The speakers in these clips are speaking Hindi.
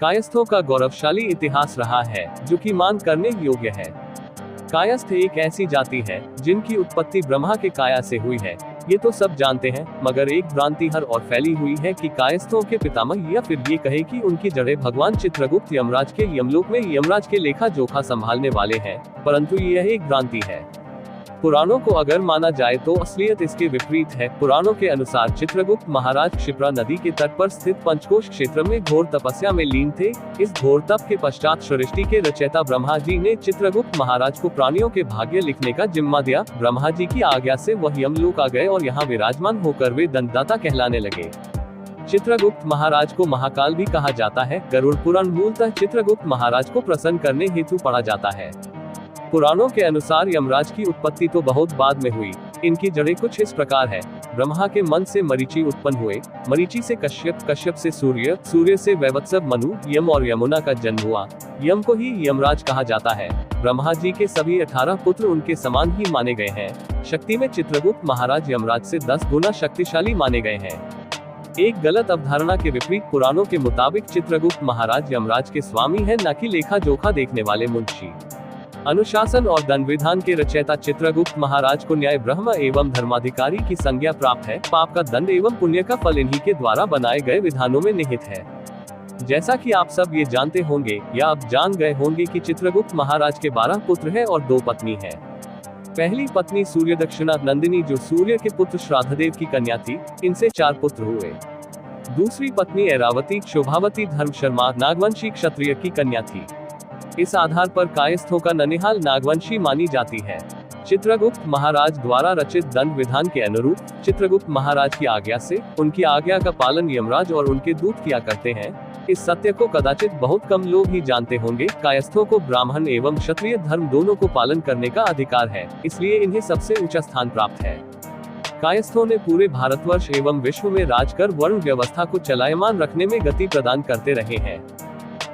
कायस्थों का गौरवशाली इतिहास रहा है, जो कि मान करने योग्य है। कायस्थ एक ऐसी जाति है जिनकी उत्पत्ति ब्रह्मा के काया से हुई है। ये तो सब जानते हैं, मगर एक भ्रांति हर और फैली हुई है कि कायस्थों के पितामह, या फिर ये कहे कि उनकी जड़ें भगवान चित्रगुप्त यमराज के यमलोक में यमराज के लेखा जोखा संभालने वाले हैं, परंतु यह एक भ्रांति है। पुराणों को अगर माना जाए तो असलियत इसके विपरीत है। पुराणों के अनुसार चित्रगुप्त महाराज क्षिप्रा नदी के तट पर स्थित पंचकोश क्षेत्र में घोर तपस्या में लीन थे। इस घोर तप के पश्चात सृष्टि के रचयिता ब्रह्मा जी ने चित्रगुप्त महाराज को प्राणियों के भाग्य लिखने का जिम्मा दिया। ब्रह्मा जी की आज्ञा से वह यमलोक आ गए और यहाँ विराजमान होकर वे दंतदाता कहलाने लगे। चित्रगुप्त महाराज को महाकाल भी कहा जाता है। गरुड़ पुराण मूलतः चित्रगुप्त महाराज को प्रसन्न करने हेतु पढ़ा जाता है। पुराणों के अनुसार यमराज की उत्पत्ति तो बहुत बाद में हुई। इनकी जड़ें कुछ इस प्रकार है। ब्रह्मा के मन से मरीचि उत्पन्न हुए, मरीचि से कश्यप, कश्यप से सूर्य, सूर्य से वैवत्सव मनु, यम और यमुना का जन्म हुआ। यम को ही यमराज कहा जाता है। ब्रह्मा जी के सभी 18 पुत्र उनके समान ही माने गए हैं। शक्ति में चित्रगुप्त महाराज यमराज से 10 गुना शक्तिशाली माने गए हैं। एक गलत अवधारणा के विपरीत पुराणों के मुताबिक चित्रगुप्त महाराज यमराज के स्वामी हैं, न कि लेखा जोखा देखने वाले मुंशी। अनुशासन और दंड विधान के रचयिता चित्रगुप्त महाराज को न्याय ब्रह्म एवं धर्माधिकारी की संज्ञा प्राप्त है। पाप का दंड एवं पुण्य का फल इन्हीं के द्वारा बनाए गए विधानों में निहित है। जैसा कि आप सब ये जानते होंगे या अब जान गए होंगे कि चित्रगुप्त महाराज के 12 पुत्र हैं और 2 पत्नी है। पहली पत्नी सूर्यदक्षिणा नंदिनी, जो सूर्य के पुत्र श्राद्धदेव की कन्या थी, इनसे 4 पुत्र हुए। दूसरी पत्नी ऐरावती शोभावती धर्म शर्मा नागवंशी क्षत्रिय की कन्या थी। इस आधार पर कायस्थों का ननिहाल नागवंशी मानी जाती है। चित्रगुप्त महाराज द्वारा रचित दंड विधान के अनुरूप चित्रगुप्त महाराज की आज्ञा से उनकी आज्ञा का पालन यमराज और उनके दूत किया करते हैं। इस सत्य को कदाचित बहुत कम लोग ही जानते होंगे। कायस्थों को ब्राह्मण एवं क्षत्रिय धर्म दोनों को पालन करने का अधिकार है, इसलिए इन्हें सबसे ऊंचा स्थान प्राप्त है। कायस्थों ने पूरे भारतवर्ष एवं विश्व में राज कर वर्ण व्यवस्था को चलायमान रखने में गति प्रदान करते रहे हैं।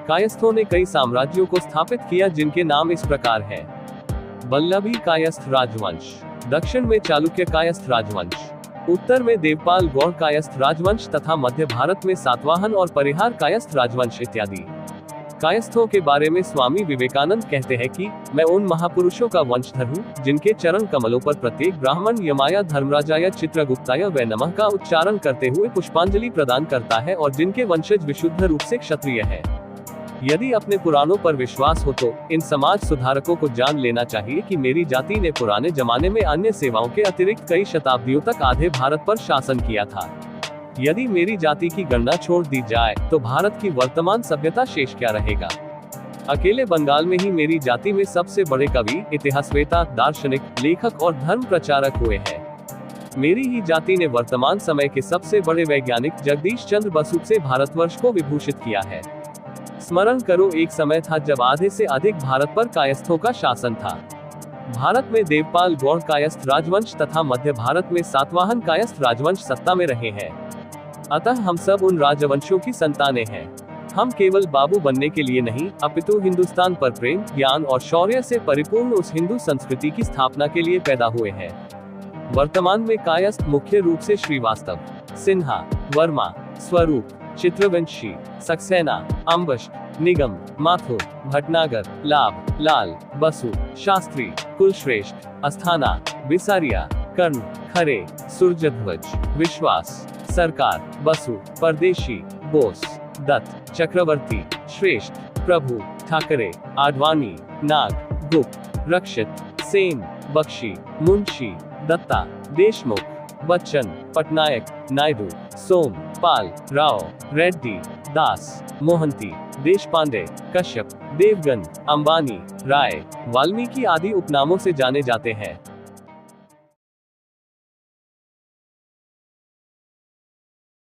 कायस्थों ने कई साम्राज्यों को स्थापित किया, जिनके नाम इस प्रकार हैं। वल्लभी कायस्थ राजवंश, दक्षिण में चालुक्य कायस्थ राजवंश, उत्तर में देवपाल गौड़ कायस्थ राजवंश तथा मध्य भारत में सातवाहन और परिहार कायस्थ राजवंश इत्यादि। कायस्थों के बारे में स्वामी विवेकानंद कहते हैं कि मैं उन महापुरुषों का वंशधर हूँ, जिनके चरण कमलों पर प्रत्येक ब्राह्मण यमाया धर्मराजाया चित्रगुप्ताय व नमः का उच्चारण करते हुए पुष्पांजलि प्रदान करता है और जिनके वंशज विशुद्ध रूप से क्षत्रिय है। यदि अपने पुराणों पर विश्वास हो तो इन समाज सुधारकों को जान लेना चाहिए कि मेरी जाति ने पुराने जमाने में अन्य सेवाओं के अतिरिक्त कई शताब्दियों तक आधे भारत पर शासन किया था। यदि मेरी जाति की गणना छोड़ दी जाए तो भारत की वर्तमान सभ्यता शेष क्या रहेगा। अकेले बंगाल में ही मेरी जाति में सबसे बड़े कवि, इतिहासवेता, दार्शनिक, लेखक और धर्म प्रचारक हुए हैं। मेरी ही जाति ने वर्तमान समय के सबसे बड़े वैज्ञानिक जगदीश चंद्र बसु से भारतवर्ष को विभूषित किया है। स्मरण करो, एक समय था जब आधे से अधिक भारत पर कायस्थों का शासन था। भारत में देवपाल गौड़ कायस्थ राजवंश तथा मध्य भारत में सातवाहन कायस्थ राजवंश सत्ता में रहे हैं। अतः हम सब उन राजवंशों की संतानें हैं। हम केवल बाबू बनने के लिए नहीं, अपितु हिंदुस्तान पर प्रेम, ज्ञान और शौर्य से परिपूर्ण उस हिंदू संस्कृति की स्थापना के लिए पैदा हुए हैं। वर्तमान में कायस्थ मुख्य रूप से श्रीवास्तव, सिन्हा, वर्मा, स्वरूप, चित्रवंशी, सक्सेना, अम्बष्ट, निगम, माथुर, भटनागर, लाभ, लाल, बसु, शास्त्री, कुलश्रेष्ठ, अस्थाना, बिसारिया, कर्ण, खरे, सूर्यध्वज, विश्वास, सरकार, बसु, परदेशी, बोस, दत्त, चक्रवर्ती, श्रेष्ठ, प्रभु, ठाकरे, आडवाणी, नाग, गुप्त, रक्षित, सेन, बख्शी, मुंशी, दत्ता, देशमुख, बच्चन, पटनायक, नायडू, सोम, पाल, राव, रेड्डी, दास, मोहंती, देशपांडे, कश्यप, देवगन, अंबानी, राय, वाल्मीकि आदि उपनामों से जाने जाते हैं।